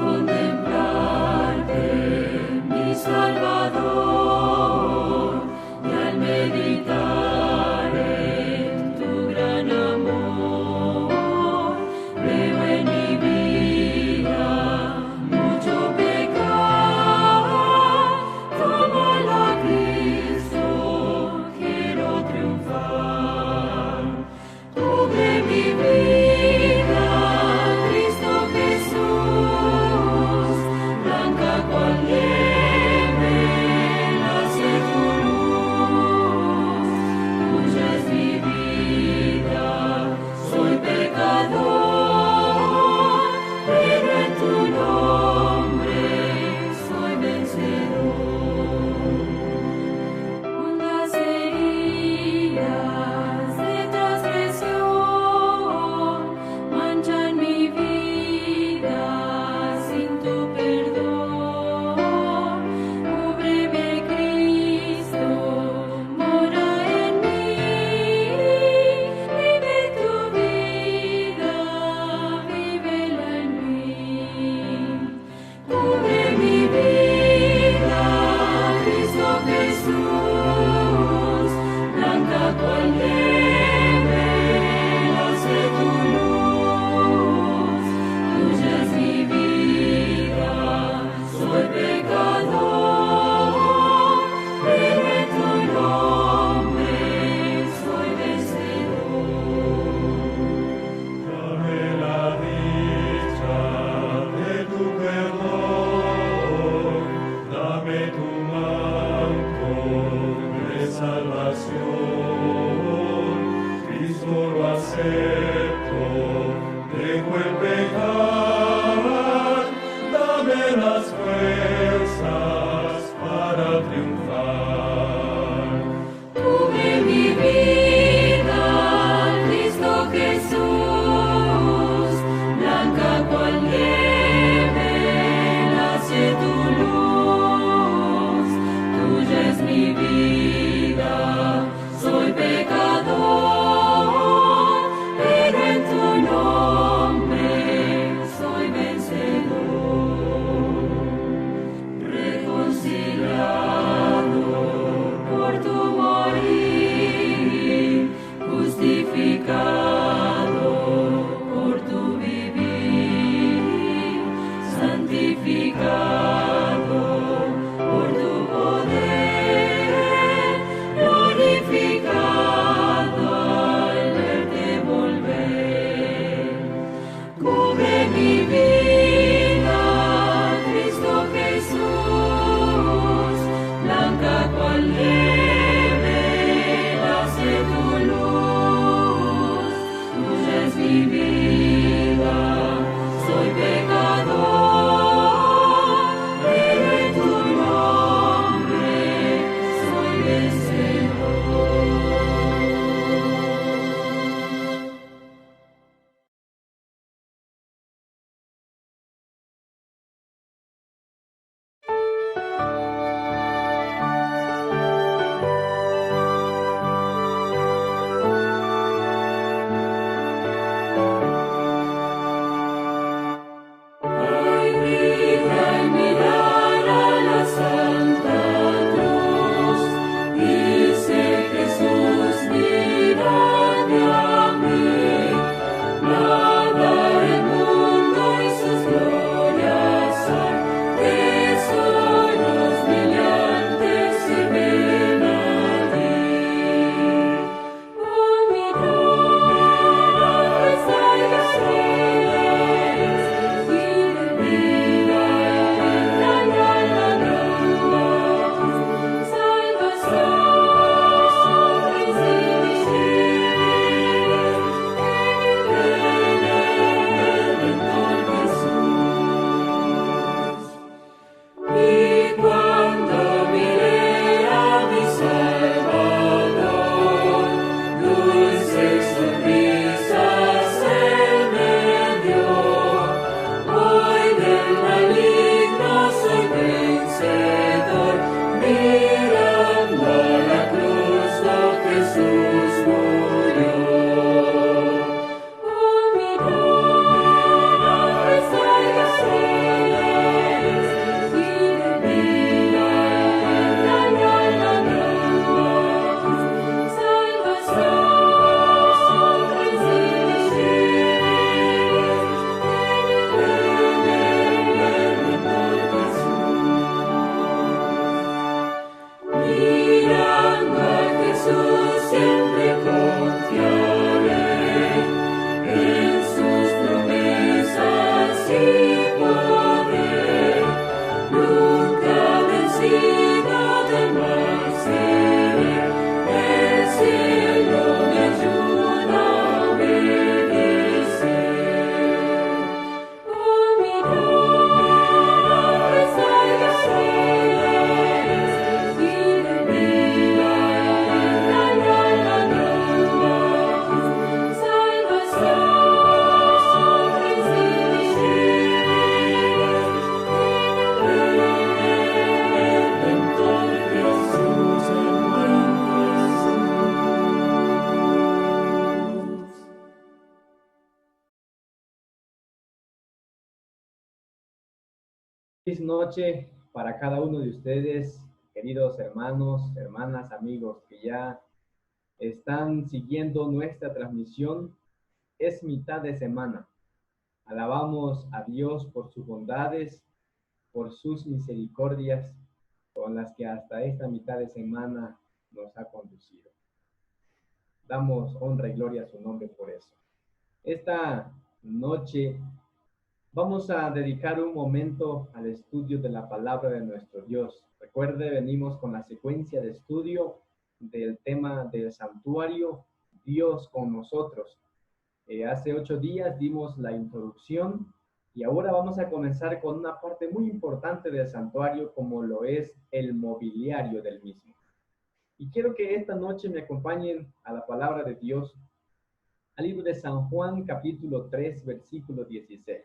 contemplarte, mi Salvador, y al meditar en tu gran amor, veo en mi vida mucho pecar, como a Cristo quiero triunfar. Tuve mi vida, Cristo Jesús, blanca cual nieve, Feliz noche para cada uno de ustedes, queridos hermanos, hermanas, amigos que ya están siguiendo nuestra transmisión. Es mitad de semana. Alabamos a Dios por sus bondades, por sus misericordias con las que hasta esta mitad de semana nos ha conducido. Damos honra y gloria a su nombre por eso. Esta noche vamos a dedicar un momento al estudio de la palabra de nuestro Dios. Recuerde, venimos con la secuencia de estudio del tema del santuario, Dios con nosotros. Hace 8 días dimos la introducción y ahora vamos a comenzar con una parte muy importante del santuario, como lo es el mobiliario del mismo. Y quiero que esta noche me acompañen a la palabra de Dios, al libro de San Juan, capítulo 3, versículo 16.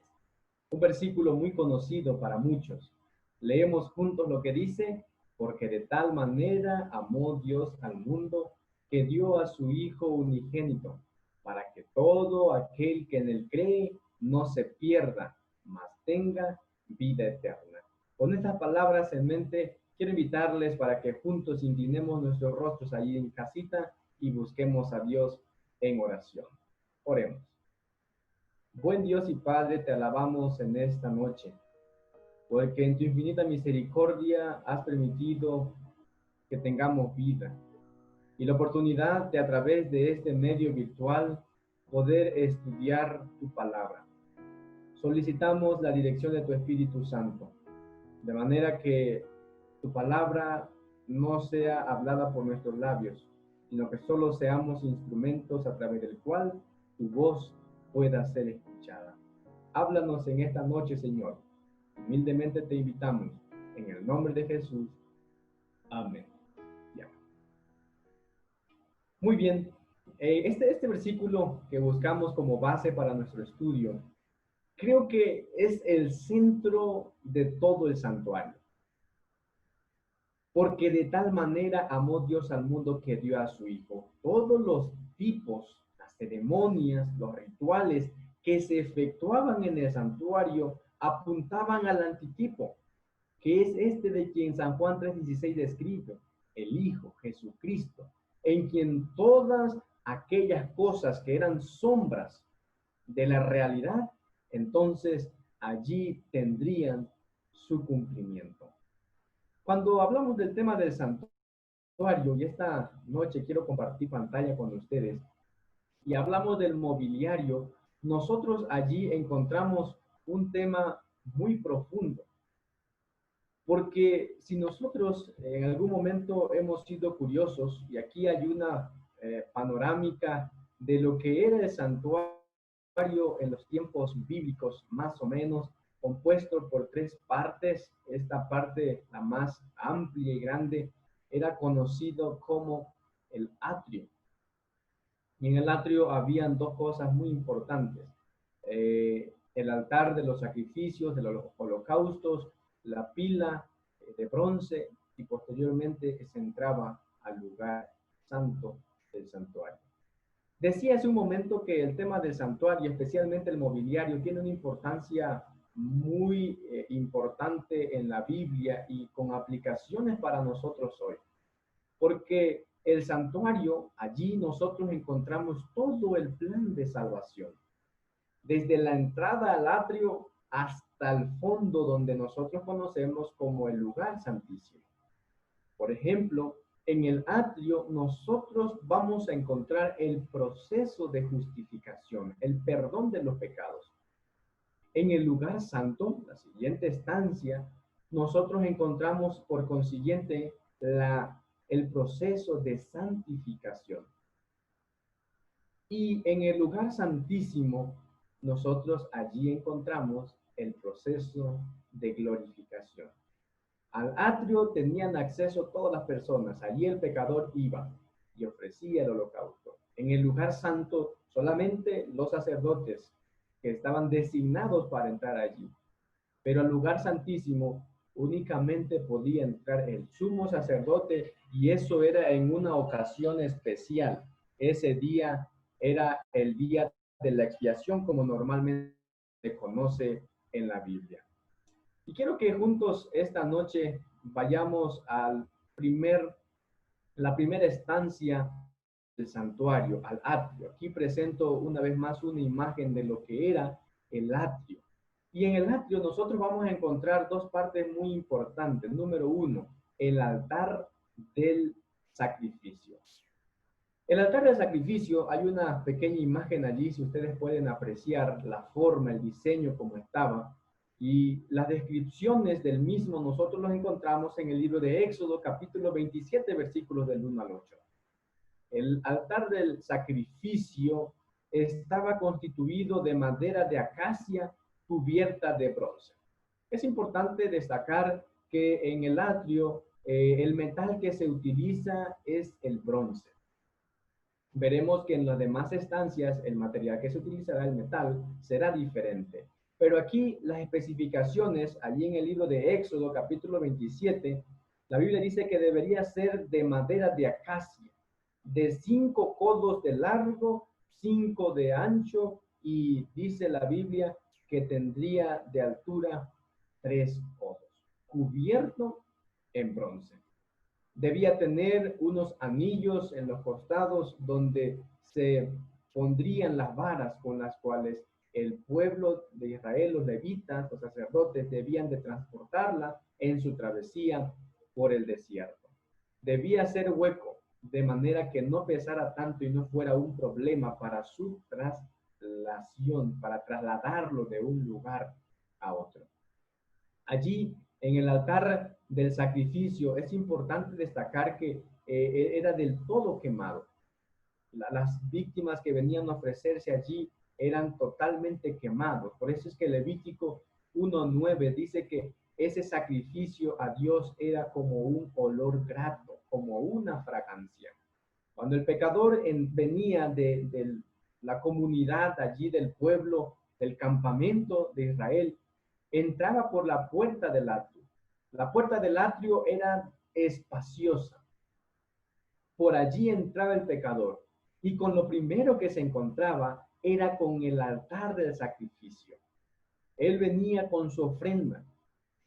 Un versículo muy conocido para muchos. Leemos juntos lo que dice: porque de tal manera amó Dios al mundo que dio a su Hijo unigénito, para que todo aquel que en él cree no se pierda, mas tenga vida eterna. Con estas palabras en mente, quiero invitarles para que juntos inclinemos nuestros rostros allí en casita y busquemos a Dios en oración. Oremos. Buen Dios y Padre, te alabamos en esta noche, porque en tu infinita misericordia has permitido que tengamos vida y la oportunidad de, a través de este medio virtual, poder estudiar tu palabra. Solicitamos la dirección de tu Espíritu Santo, de manera que tu palabra no sea hablada por nuestros labios, sino que solo seamos instrumentos a través del cual tu voz pueda ser escuchada. Háblanos en esta noche, Señor. Humildemente te invitamos. En el nombre de Jesús. Amén. Ya. Muy bien. Este versículo que buscamos como base para nuestro estudio, creo que es el centro de todo el santuario. Porque de tal manera amó Dios al mundo que dio a su Hijo. Todos los tipos, las ceremonias, los rituales que se efectuaban en el santuario apuntaban al antitipo, que es este de quien San Juan 3:16 describe, el Hijo, Jesucristo, en quien todas aquellas cosas que eran sombras de la realidad, entonces allí tendrían su cumplimiento. Cuando hablamos del tema del santuario, y esta noche quiero compartir pantalla con ustedes, y hablamos del mobiliario, nosotros allí encontramos un tema muy profundo. Porque si nosotros en algún momento hemos sido curiosos, y aquí hay una panorámica de lo que era el santuario en los tiempos bíblicos, más o menos, compuesto por 3 partes. Esta parte, la más amplia y grande, era conocido como el atrio. Y en el atrio habían 2 cosas muy importantes. El altar de los sacrificios, de los holocaustos, la pila de bronce, y posteriormente se entraba al lugar santo del santuario. Decía hace un momento que el tema del santuario, especialmente el mobiliario, tiene una importancia muy importante en la Biblia y con aplicaciones para nosotros hoy. Porque el santuario, allí nosotros encontramos todo el plan de salvación. Desde la entrada al atrio hasta el fondo, donde nosotros conocemos como el lugar santísimo. Por ejemplo, en el atrio nosotros vamos a encontrar el proceso de justificación, el perdón de los pecados. En el lugar santo, la siguiente estancia, nosotros encontramos por consiguiente el proceso de santificación. Y en el lugar santísimo, nosotros allí encontramos el proceso de glorificación. Al atrio tenían acceso todas las personas. Allí el pecador iba y ofrecía el holocausto. En el lugar santo, solamente los sacerdotes que estaban designados para entrar allí. Pero al lugar santísimo únicamente podía entrar el sumo sacerdote, y eso era en una ocasión especial. Ese día era el día de la expiación, como normalmente se conoce en la Biblia. Y quiero que juntos esta noche vayamos la primera estancia del santuario, al atrio. Aquí presento una vez más una imagen de lo que era el atrio. Y en el atrio nosotros vamos a encontrar dos partes muy importantes. Número uno, el altar del sacrificio. El altar del sacrificio, hay una pequeña imagen allí, si ustedes pueden apreciar la forma, el diseño como estaba, y las descripciones del mismo nosotros los encontramos en el libro de Éxodo, capítulo 27, versículos del 1 al 8. El altar del sacrificio estaba constituido de madera de acacia cubierta de bronce. Es importante destacar que en el atrio el metal que se utiliza es el bronce. Veremos que en las demás estancias el material que se utilizará, el metal, será diferente. Pero aquí las especificaciones, allí en el libro de Éxodo, capítulo 27, la Biblia dice que debería ser de madera de acacia, de 5 codos de largo, 5 de ancho, y dice la Biblia que tendría de altura 3 codos, cubierto en bronce. Debía tener unos anillos en los costados donde se pondrían las varas con las cuales el pueblo de Israel, los levitas, los sacerdotes, debían de transportarla en su travesía por el desierto. Debía ser hueco, de manera que no pesara tanto y no fuera un problema para su traslación, para trasladarlo de un lugar a otro. Allí, en el altar del sacrificio, es importante destacar que era del todo quemado. Las víctimas que venían a ofrecerse allí eran totalmente quemados. Por eso es que Levítico 1:9 dice que ese sacrificio a Dios era como un olor grato, como una fragancia. Cuando el pecador venía de la comunidad allí del pueblo, del campamento de Israel, entraba por la puerta del atrio. La puerta del atrio era espaciosa. Por allí entraba el pecador y con lo primero que se encontraba era con el altar del sacrificio. Él venía con su ofrenda,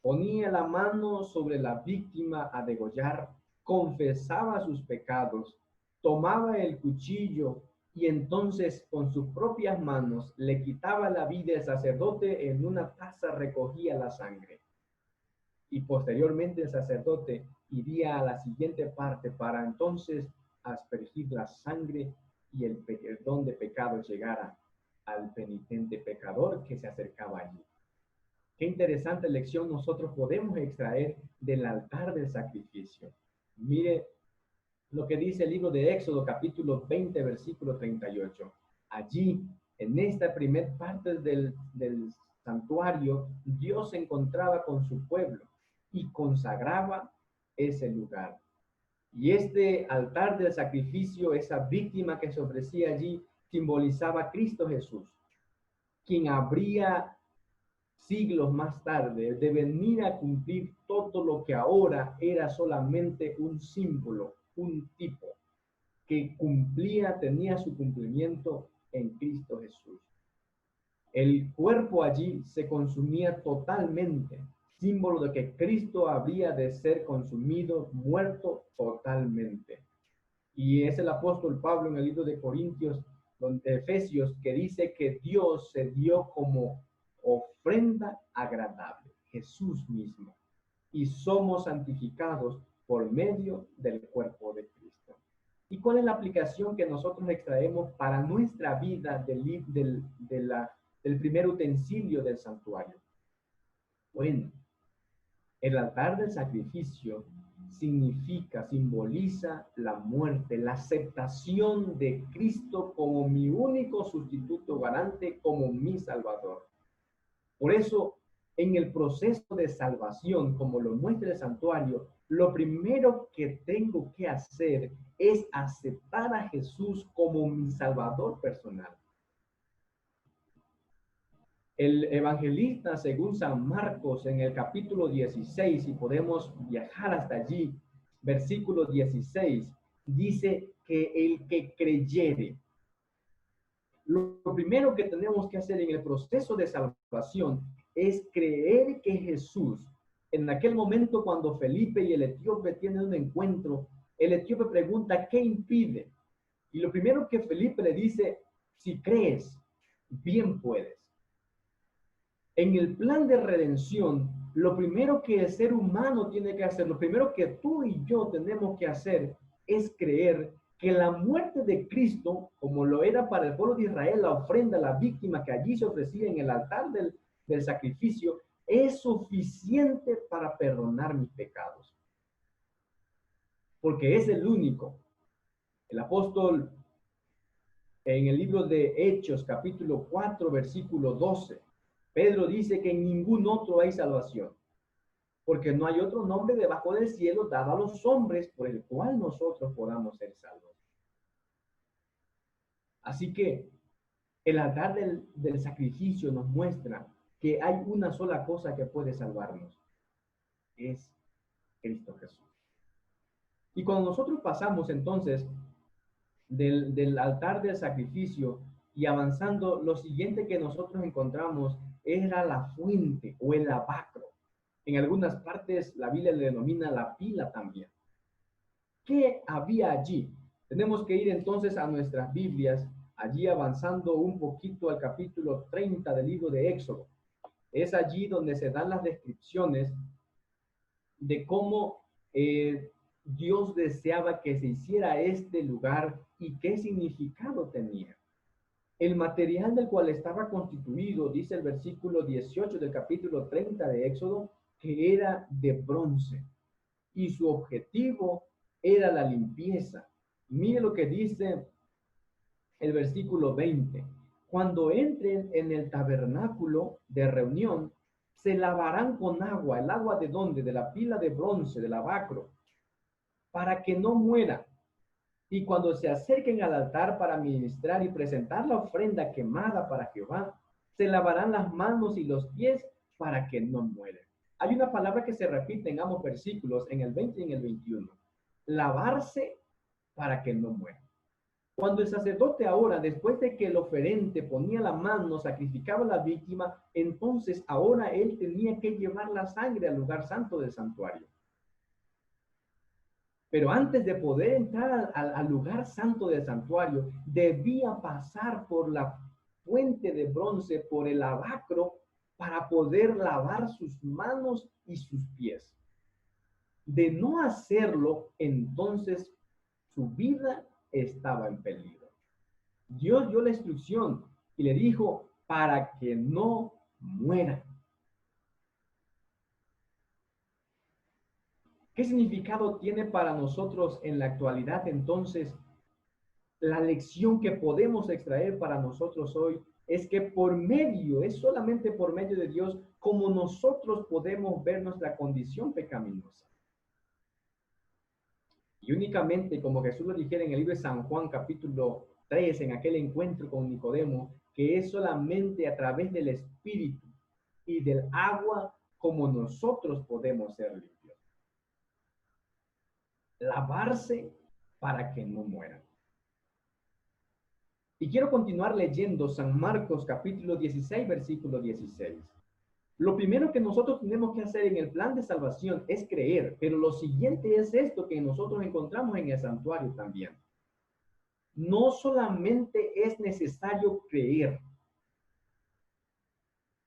ponía la mano sobre la víctima a degollar, confesaba sus pecados, tomaba el cuchillo y entonces con sus propias manos le quitaba la vida al sacerdote, en una taza recogía la sangre. Y posteriormente el sacerdote iría a la siguiente parte para entonces aspergir la sangre y el perdón de pecados llegara al penitente pecador que se acercaba allí. Qué interesante lección nosotros podemos extraer del altar del sacrificio. Mire lo que dice el libro de Éxodo, capítulo 20, versículo 38. Allí, en esta primer parte del santuario, Dios se encontraba con su pueblo y consagraba ese lugar. Y este altar del sacrificio, esa víctima que se ofrecía allí, simbolizaba a Cristo Jesús, quien habría siglos más tarde de venir a cumplir todo lo que ahora era solamente un símbolo, un tipo, que tenía su cumplimiento en Cristo Jesús. El cuerpo allí se consumía totalmente, símbolo de que Cristo habría de ser consumido, muerto totalmente. Y es el apóstol Pablo en el libro de Efesios, que dice que Dios se dio como ofrenda agradable, Jesús mismo, y somos santificados por medio del cuerpo de Cristo. ¿Y cuál es la aplicación que nosotros extraemos para nuestra vida del primer utensilio del santuario? Bueno, el altar del sacrificio simboliza la muerte, la aceptación de Cristo como mi único sustituto garante, como mi Salvador. Por eso, en el proceso de salvación, como lo muestra el santuario, lo primero que tengo que hacer es aceptar a Jesús como mi Salvador personal. El evangelista, según San Marcos, en el capítulo 16, y podemos viajar hasta allí, versículo 16, dice que el que creyere. Lo primero que tenemos que hacer en el proceso de salvación es creer que Jesús, en aquel momento cuando Felipe y el etíope tienen un encuentro, el etíope pregunta, ¿qué impide? Y lo primero que Felipe le dice, si crees, bien puedes. En el plan de redención, lo primero que el ser humano tiene que hacer, lo primero que tú y yo tenemos que hacer es creer que la muerte de Cristo, como lo era para el pueblo de Israel, la ofrenda, la víctima que allí se ofrecía en el altar del sacrificio, es suficiente para perdonar mis pecados. Porque es el único. El apóstol en el libro de Hechos, capítulo 4, versículo 12, Pedro dice que en ningún otro hay salvación, porque no hay otro nombre debajo del cielo dado a los hombres por el cual nosotros podamos ser salvos. Así que el altar del sacrificio nos muestra que hay una sola cosa que puede salvarnos, es Cristo Jesús. Y cuando nosotros pasamos entonces del altar del sacrificio y avanzando, lo siguiente que nosotros encontramos era la fuente o el lavacro. En algunas partes la Biblia le denomina la pila también. ¿Qué había allí? Tenemos que ir entonces a nuestras Biblias, allí avanzando un poquito al capítulo 30 del libro de Éxodo. Es allí donde se dan las descripciones de cómo Dios deseaba que se hiciera este lugar y qué significado tenía. El material del cual estaba constituido, dice el versículo 18 del capítulo 30 de Éxodo, que era de bronce y su objetivo era la limpieza. Mire lo que dice el versículo 20. Cuando entren en el tabernáculo de reunión, se lavarán con agua. ¿El agua de dónde? De la pila de bronce, del lavacro, para que no mueran. Y cuando se acerquen al altar para ministrar y presentar la ofrenda quemada para Jehová, se lavarán las manos y los pies para que no mueran. Hay una palabra que se repite en ambos versículos, en el 20 y en el 21. Lavarse para que no mueran. Cuando el sacerdote ahora, después de que el oferente ponía la mano, sacrificaba a la víctima, entonces ahora él tenía que llevar la sangre al lugar santo del santuario. Pero antes de poder entrar al lugar santo del santuario, debía pasar por la fuente de bronce, por el lavacro, para poder lavar sus manos y sus pies. De no hacerlo, entonces su vida estaba en peligro. Dios dio la instrucción y le dijo, para que no muera. ¿Qué significado tiene para nosotros en la actualidad entonces? La lección que podemos extraer para nosotros hoy es que es solamente por medio de Dios como nosotros podemos ver nuestra condición pecaminosa. Y únicamente, como Jesús lo dijera en el libro de San Juan, capítulo 3, en aquel encuentro con Nicodemo, que es solamente a través del Espíritu y del agua como nosotros podemos ser limpios. Lavarse para que no mueran. Y quiero continuar leyendo San Marcos capítulo 16, versículo 16. Lo primero que nosotros tenemos que hacer en el plan de salvación es creer, pero lo siguiente es esto que nosotros encontramos en el santuario también. No solamente es necesario creer,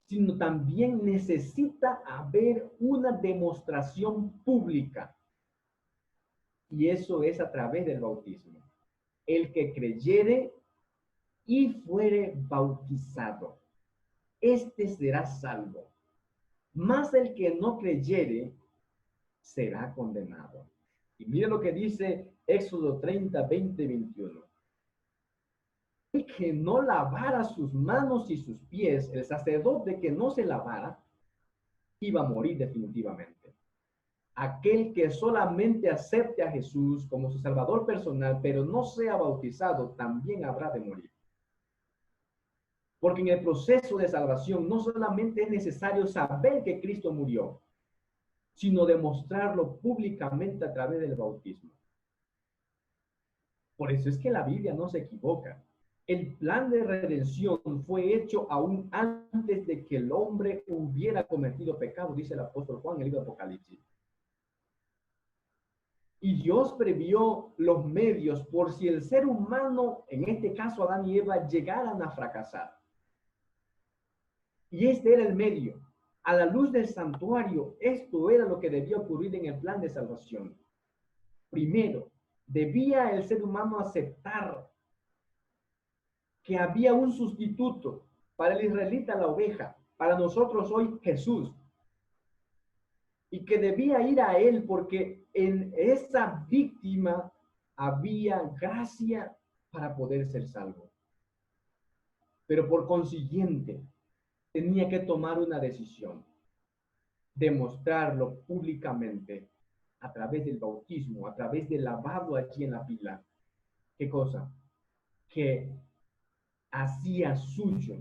sino también necesita haber una demostración pública. Y eso es a través del bautismo. El que creyere y fuere bautizado, este será salvo. Mas el que no creyere será condenado. Y mire lo que dice Éxodo 30, 20, 21. El que no lavara sus manos y sus pies, el sacerdote que no se lavara, iba a morir definitivamente. Aquel que solamente acepte a Jesús como su salvador personal, pero no sea bautizado, también habrá de morir. Porque en el proceso de salvación no solamente es necesario saber que Cristo murió, sino demostrarlo públicamente a través del bautismo. Por eso es que la Biblia no se equivoca. El plan de redención fue hecho aún antes de que el hombre hubiera cometido pecado, dice el apóstol Juan en el libro de Apocalipsis. Y Dios previó los medios por si el ser humano, en este caso Adán y Eva, llegaran a fracasar. Y este era el medio. A la luz del santuario, esto era lo que debía ocurrir en el plan de salvación. Primero, debía el ser humano aceptar que había un sustituto para el israelita, la oveja, para nosotros hoy Jesús, y que debía ir a él porque en esa víctima había gracia para poder ser salvo. Pero por consiguiente, tenía que tomar una decisión, demostrarlo públicamente a través del bautismo, a través del lavado allí en la pila. ¿Qué cosa? Que hacía suyo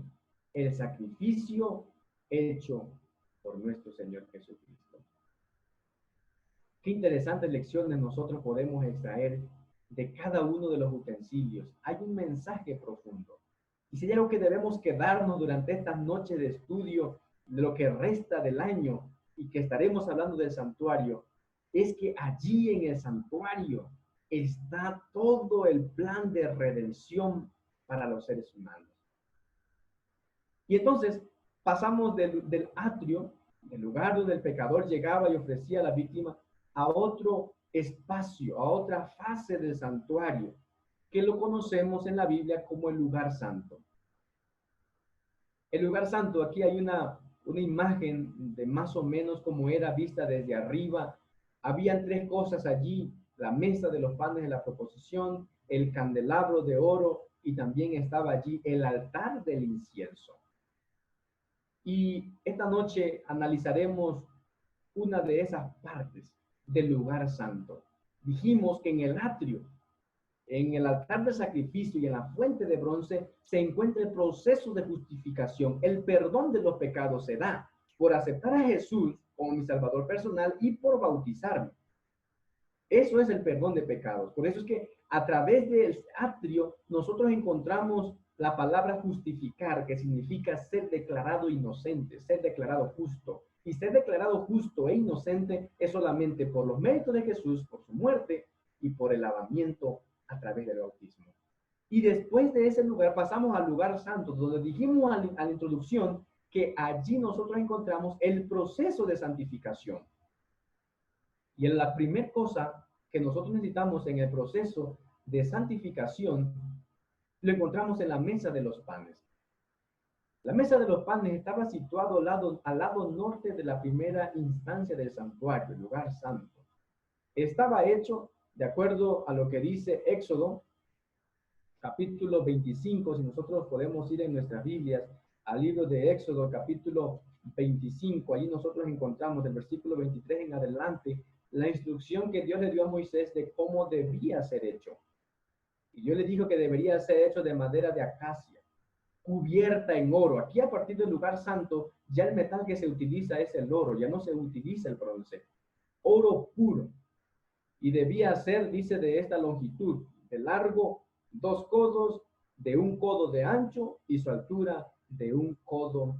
el sacrificio hecho por nuestro Señor Jesucristo. Qué interesantes lecciones nosotros podemos extraer de cada uno de los utensilios. Hay un mensaje profundo. Y si hay algo que debemos quedarnos durante estas noches de estudio de lo que resta del año y que estaremos hablando del santuario, es que allí en el santuario está todo el plan de redención para los seres humanos. Y entonces pasamos del atrio, el lugar donde el pecador llegaba y ofrecía a la víctima, a otro espacio, a otra fase del santuario, que lo conocemos en la Biblia como el lugar santo. El lugar santo, aquí hay una imagen de más o menos como era vista desde arriba. Habían tres cosas allí: la mesa de los panes de la proposición, el candelabro de oro y también estaba allí el altar del incienso. Y esta noche analizaremos una de esas partes del lugar santo. Dijimos que en el atrio, en el altar de sacrificio y en la fuente de bronce se encuentra el proceso de justificación. El perdón de los pecados se da por aceptar a Jesús como mi Salvador personal y por bautizarme. Eso es el perdón de pecados. Por eso es que a través del atrio nosotros encontramos la palabra justificar, que significa ser declarado inocente, ser declarado justo. Y ser declarado justo e inocente es solamente por los méritos de Jesús, por su muerte y por el lavamiento a través del bautismo. Y después de ese lugar pasamos al lugar santo, donde dijimos a la introducción que allí nosotros encontramos el proceso de santificación. Y en la primera cosa que nosotros necesitamos en el proceso de santificación, lo encontramos en la mesa de los panes. La mesa de los panes estaba situado al lado norte de la primera instancia del santuario, el lugar santo. Estaba hecho de acuerdo a lo que dice Éxodo, capítulo 25, si nosotros podemos ir en nuestras Biblias al libro de Éxodo, capítulo 25, allí nosotros encontramos del versículo 23 en adelante la instrucción que Dios le dio a Moisés de cómo debía ser hecho. Y Dios le dijo que debería ser hecho de madera de acacia, cubierta en oro. Aquí a partir del lugar santo, ya el metal que se utiliza es el oro, ya no se utiliza el bronce. Oro puro. Y debía ser, dice, de esta longitud, de largo 2 codos, de 1 codo de ancho y su altura de 1 codo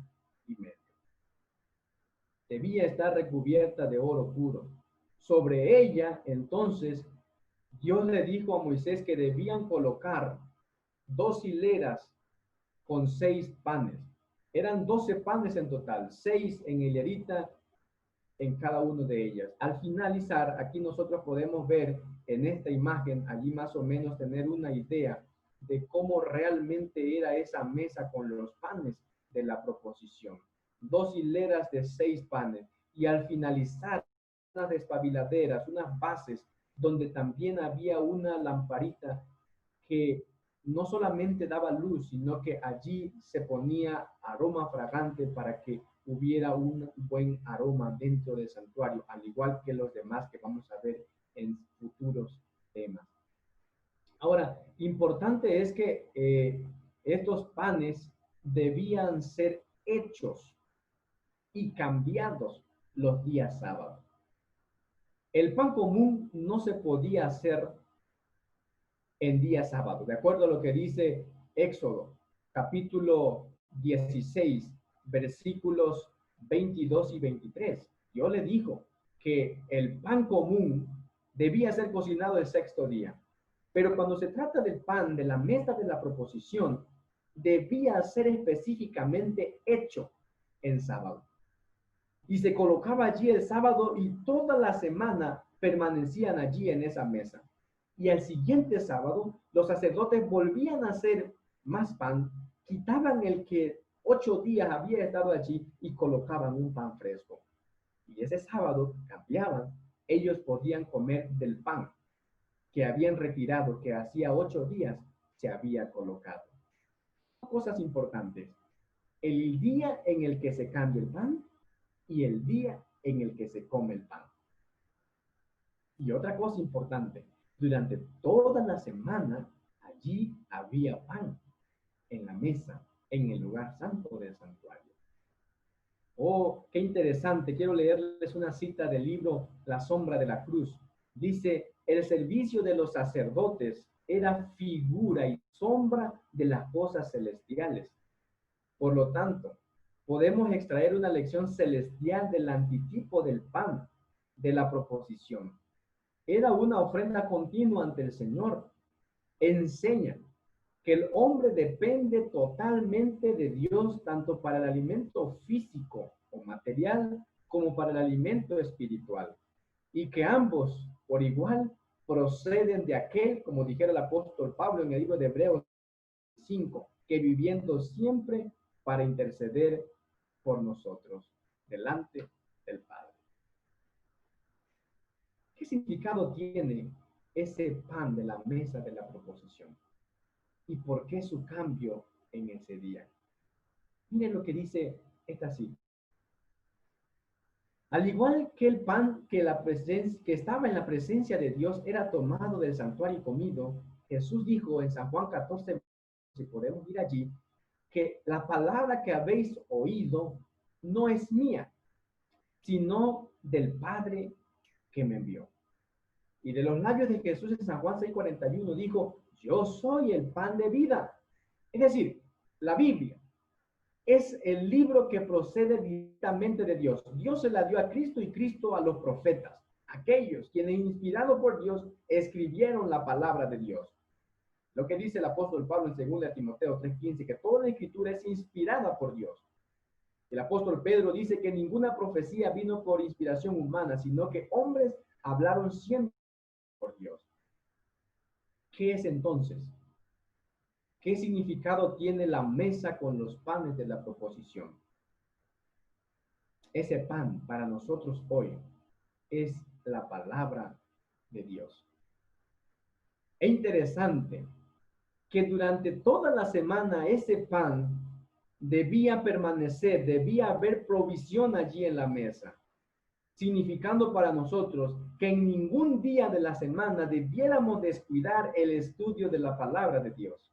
y medio. Debía estar recubierta de oro puro. Sobre ella, entonces, Dios le dijo a Moisés que debían colocar 2 hileras con 6 panes. Eran 12 panes en total, 6 en hilerita en cada una de ellas. Al finalizar, aquí nosotros podemos ver en esta imagen, allí más o menos tener una idea de cómo realmente era esa mesa con los panes de la proposición. 2 hileras de 6 panes. Y al finalizar, unas despabiladeras, unas bases, donde también había una lamparita que no solamente daba luz, sino que allí se ponía aroma fragante para que hubiera un buen aroma dentro del santuario, al igual que los demás que vamos a ver en futuros temas. Ahora, importante es que estos panes debían ser hechos y cambiados los días sábados. El pan común no se podía hacer en día sábado, de acuerdo a lo que dice Éxodo, capítulo 16, versículos 22 y 23. Dios le dijo que el pan común debía ser cocinado el sexto día. Pero cuando se trata del pan de la mesa de la proposición, debía ser específicamente hecho en sábado. Y se colocaba allí el sábado y toda la semana permanecían allí en esa mesa. Y al siguiente sábado, los sacerdotes volvían a hacer más pan, quitaban el que 8 días había estado allí y colocaban un pan fresco. Y ese sábado cambiaban, ellos podían comer del pan que habían retirado, que hacía 8 días se había colocado. Cosas importantes. El día en el que se cambia el pan y el día en el que se come el pan. Y otra cosa importante, durante toda la semana allí había pan en la mesa, en el lugar santo del santuario. Oh, qué interesante. Quiero leerles una cita del libro La sombra de la cruz. Dice, el servicio de los sacerdotes era figura y sombra de las cosas celestiales. Por lo tanto, podemos extraer una lección celestial del antitipo del pan, de la proposición. Era una ofrenda continua ante el Señor. Enseña que el hombre depende totalmente de Dios, tanto para el alimento físico o material, como para el alimento espiritual. Y que ambos, por igual, proceden de aquel, como dijera el apóstol Pablo en el libro de Hebreos 5, que viviendo siempre para interceder por nosotros delante del Padre. ¿Qué significado tiene ese pan de la mesa de la proposición? ¿Y por qué su cambio en ese día? Miren lo que dice esta cita. Al igual que el pan que estaba en la presencia de Dios era tomado del santuario y comido, Jesús dijo en San Juan 14, si podemos ir allí, que la palabra que habéis oído no es mía, sino del Padre que me envió. Y de los labios de Jesús en San Juan 6:41 dijo, yo soy el pan de vida. Es decir, la Biblia es el libro que procede directamente de Dios. Dios se la dio a Cristo y Cristo a los profetas, aquellos quienes inspirados por Dios escribieron la palabra de Dios. Lo que dice el apóstol Pablo en 2 Timoteo 3:15, que toda la escritura es inspirada por Dios. El apóstol Pedro dice que ninguna profecía vino por inspiración humana, sino que hombres hablaron siempre por Dios. ¿Qué es entonces? ¿Qué significado tiene la mesa con los panes de la proposición? Ese pan para nosotros hoy es la palabra de Dios. Es interesante que durante toda la semana ese pan debía permanecer, debía haber provisión allí en la mesa, significando para nosotros que en ningún día de la semana debiéramos descuidar el estudio de la palabra de Dios.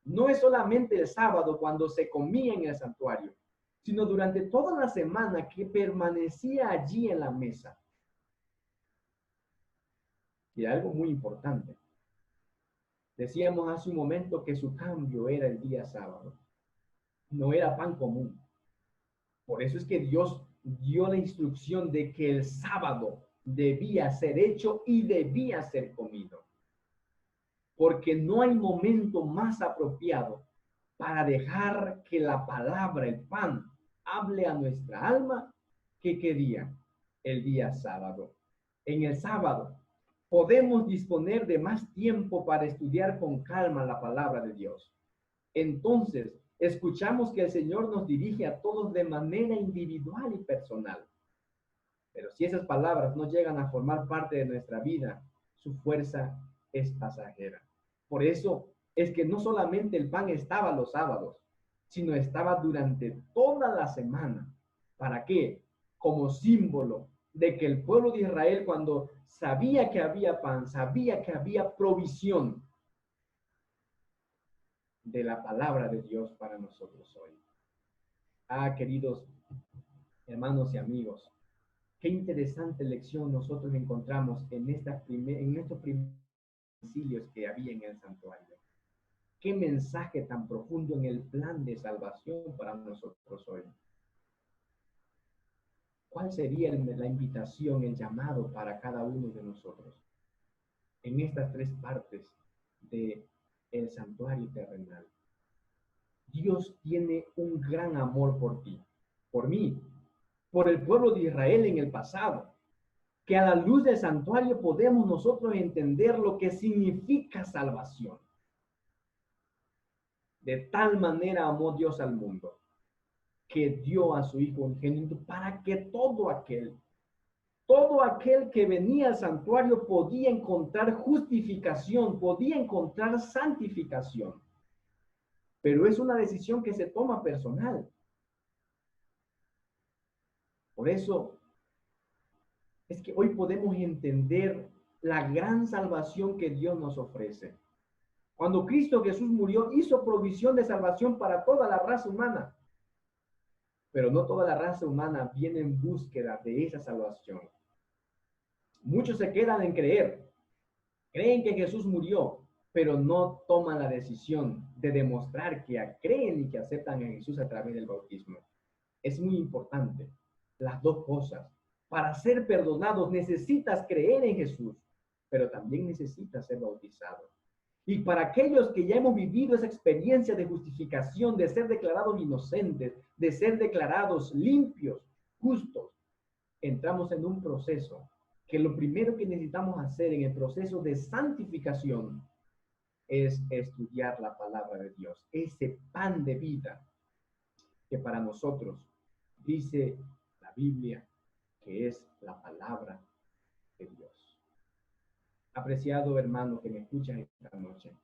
No es solamente el sábado cuando se comía en el santuario, sino durante toda la semana que permanecía allí en la mesa. Y algo muy importante. Decíamos hace un momento que su cambio era el día sábado. No era pan común. Por eso es que Dios dio la instrucción de que el sábado debía ser hecho y debía ser comido. Porque no hay momento más apropiado para dejar que la palabra, el pan, hable a nuestra alma que qué día, el día sábado. En el sábado podemos disponer de más tiempo para estudiar con calma la palabra de Dios. Entonces, escuchamos que el Señor nos dirige a todos de manera individual y personal. Pero si esas palabras no llegan a formar parte de nuestra vida, su fuerza es pasajera. Por eso es que no solamente el pan estaba los sábados, sino estaba durante toda la semana. ¿Para qué? Como símbolo de que el pueblo de Israel, cuando sabía que había pan, sabía que había provisión de la palabra de Dios para nosotros hoy. Ah, queridos hermanos y amigos, qué interesante lección nosotros encontramos en estos primeros utensilios que había en el santuario. Qué mensaje tan profundo en el plan de salvación para nosotros hoy. ¿Cuál sería la invitación, el llamado para cada uno de nosotros en estas tres partes del santuario terrenal? Dios tiene un gran amor por ti, por mí, por el pueblo de Israel en el pasado, que a la luz del santuario podemos nosotros entender lo que significa salvación. De tal manera amó Dios al mundo, que dio a su Hijo unigénito para que todo aquel que venía al santuario podía encontrar justificación, podía encontrar santificación. Pero es una decisión que se toma personal. Por eso es que hoy podemos entender la gran salvación que Dios nos ofrece. Cuando Cristo Jesús murió, hizo provisión de salvación para toda la raza humana. Pero no toda la raza humana viene en búsqueda de esa salvación. Muchos se quedan en creen que Jesús murió, pero no toman la decisión de demostrar que creen y que aceptan a Jesús a través del bautismo. Es muy importante las dos cosas. Para ser perdonados necesitas creer en Jesús, pero también necesitas ser bautizado. Y para aquellos que ya hemos vivido esa experiencia de justificación, de ser declarados inocentes, de ser declarados limpios, justos, entramos en un proceso que lo primero que necesitamos hacer en el proceso de santificación es estudiar la palabra de Dios, ese pan de vida que para nosotros dice la Biblia que es la palabra de Dios. Apreciado hermano que me escucha esta noche,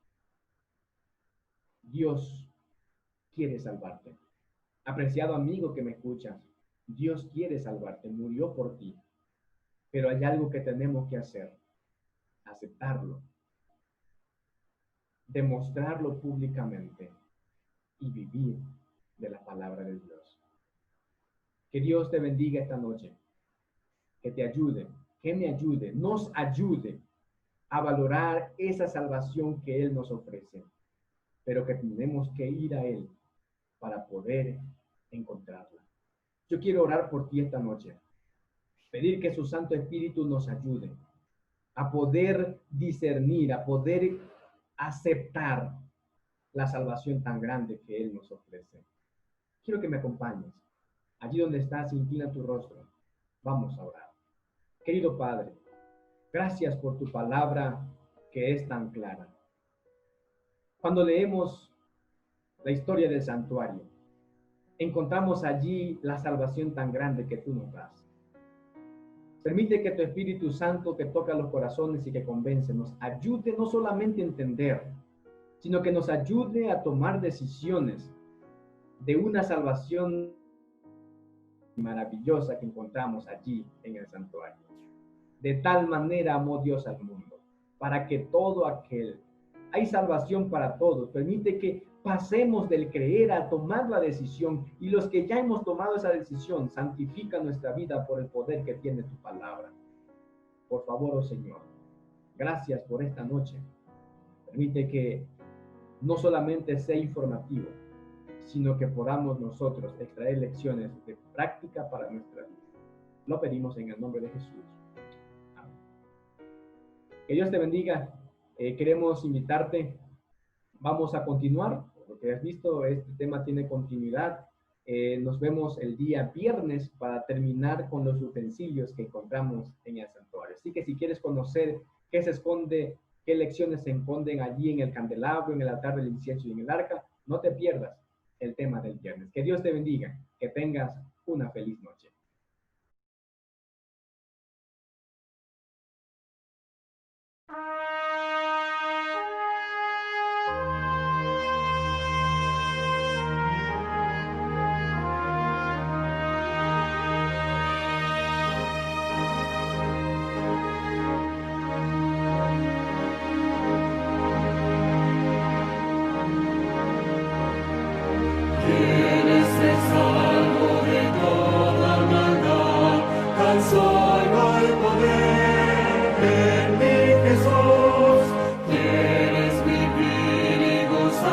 Dios quiere salvarte. Apreciado amigo que me escuchas, Dios quiere salvarte, murió por ti. Pero hay algo que tenemos que hacer: aceptarlo, demostrarlo públicamente y vivir de la palabra de Dios. Que Dios te bendiga esta noche, que te ayude, que me ayude, nos ayude a valorar esa salvación que Él nos ofrece, pero que tenemos que ir a Él para poder encontrarla. Yo quiero orar por ti esta noche, pedir que su Santo Espíritu nos ayude a poder discernir, a poder aceptar la salvación tan grande que Él nos ofrece. Quiero que me acompañes. Allí donde estás, inclina tu rostro. Vamos a orar. Querido Padre, gracias por tu palabra que es tan clara. Cuando leemos la historia del santuario, encontramos allí la salvación tan grande que tú nos das. Permite que tu Espíritu Santo, que toca los corazones y que convence, nos ayude no solamente a entender, sino que nos ayude a tomar decisiones de una salvación maravillosa que encontramos allí en el santuario. De tal manera amó Dios al mundo, para que todo aquel, hay salvación para todos. Permite que pasemos del creer a tomar la decisión, y los que ya hemos tomado esa decisión, santifica nuestra vida por el poder que tiene tu palabra. Por favor, oh Señor, gracias por esta noche. Permite que no solamente sea informativo, sino que podamos nosotros extraer lecciones de práctica para nuestra vida. Lo pedimos en el nombre de Jesús. Amén. Que Dios te bendiga. Queremos invitarte. Vamos a continuar. Lo que has visto, este tema tiene continuidad. Nos vemos el día viernes para terminar con los utensilios que encontramos en el santuario. Así que si quieres conocer qué se esconde, qué lecciones se esconden allí en el candelabro, en el altar del incienso y en el arca, no te pierdas el tema del viernes. Que Dios te bendiga. Que tengas una feliz noche. ¿Quieres ser salvo de toda maldad? Tan solo hay poder en mi Jesús. ¿Quieres vivir y gozar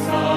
salvo.